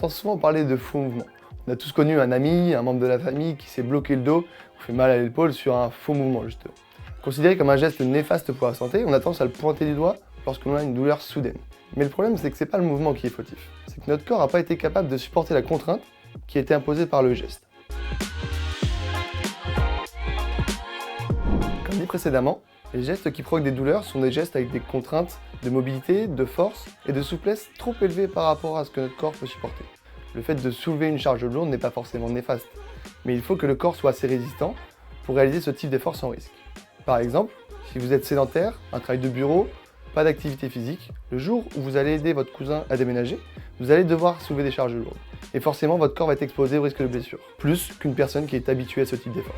entend souvent parler de faux mouvements. On a tous connu un ami, un membre de la famille qui s'est bloqué le dos ou fait mal à l'épaule sur un faux mouvement justement. Considéré comme un geste néfaste pour la santé, on a tendance à le pointer du doigt lorsque l'on a une douleur soudaine. Mais le problème, c'est que c'est pas le mouvement qui est fautif. C'est que notre corps n'a pas été capable de supporter la contrainte qui a été imposée par le geste. Comme dit précédemment, les gestes qui provoquent des douleurs sont des gestes avec des contraintes de mobilité, de force et de souplesse trop élevées par rapport à ce que notre corps peut supporter. Le fait de soulever une charge lourde n'est pas forcément néfaste, mais il faut que le corps soit assez résistant pour réaliser ce type d'effort sans risque. Par exemple, si vous êtes sédentaire, un travail de bureau, pas d'activité physique, le jour où vous allez aider votre cousin à déménager, vous allez devoir soulever des charges lourdes. Et forcément, votre corps va être exposé au risque de blessure, plus qu'une personne qui est habituée à ce type d'effort.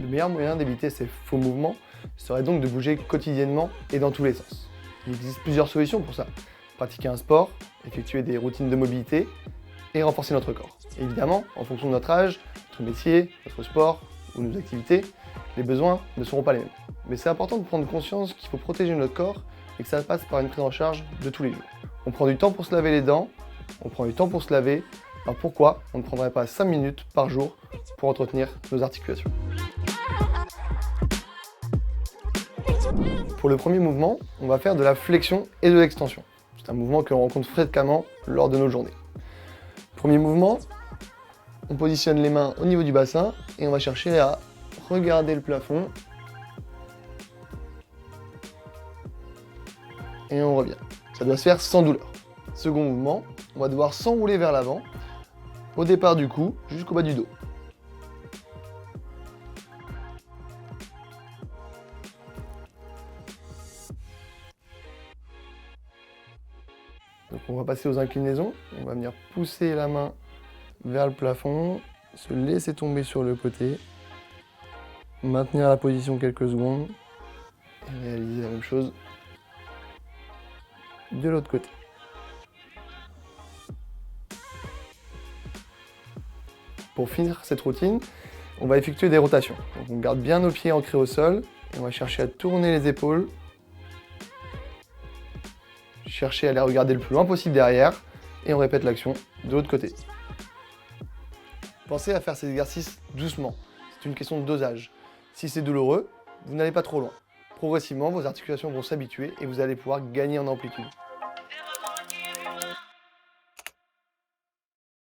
Le meilleur moyen d'éviter ces faux mouvements serait donc de bouger quotidiennement et dans tous les sens. Il existe plusieurs solutions pour ça. Pratiquer un sport, effectuer des routines de mobilité et renforcer notre corps. Évidemment, en fonction de notre âge, notre métier, notre sport ou nos activités, les besoins ne seront pas les mêmes. Mais c'est important de prendre conscience qu'il faut protéger notre corps et que ça passe par une prise en charge de tous les jours. On prend du temps pour se laver les dents, on prend du temps pour se laver, alors pourquoi on ne prendrait pas 5 minutes par jour pour entretenir nos articulations? Pour le premier mouvement, on va faire de la flexion et de l'extension. C'est un mouvement que l'on rencontre fréquemment lors de nos journées. Premier mouvement, on positionne les mains au niveau du bassin et on va chercher à regarder le plafond. Et on revient. Ça doit se faire sans douleur. Second mouvement, on va devoir s'enrouler vers l'avant, au départ du cou jusqu'au bas du dos. Donc on va passer aux inclinaisons, on va venir pousser la main vers le plafond, se laisser tomber sur le côté, maintenir la position quelques secondes et réaliser la même chose de l'autre côté. Pour finir cette routine, on va effectuer des rotations. Donc on garde bien nos pieds ancrés au sol et on va chercher à tourner les épaules. Chercher à aller regarder le plus loin possible derrière et on répète l'action de l'autre côté. Pensez à faire ces exercices doucement, c'est une question de dosage. Si c'est douloureux, vous n'allez pas trop loin. Progressivement, vos articulations vont s'habituer et vous allez pouvoir gagner en amplitude.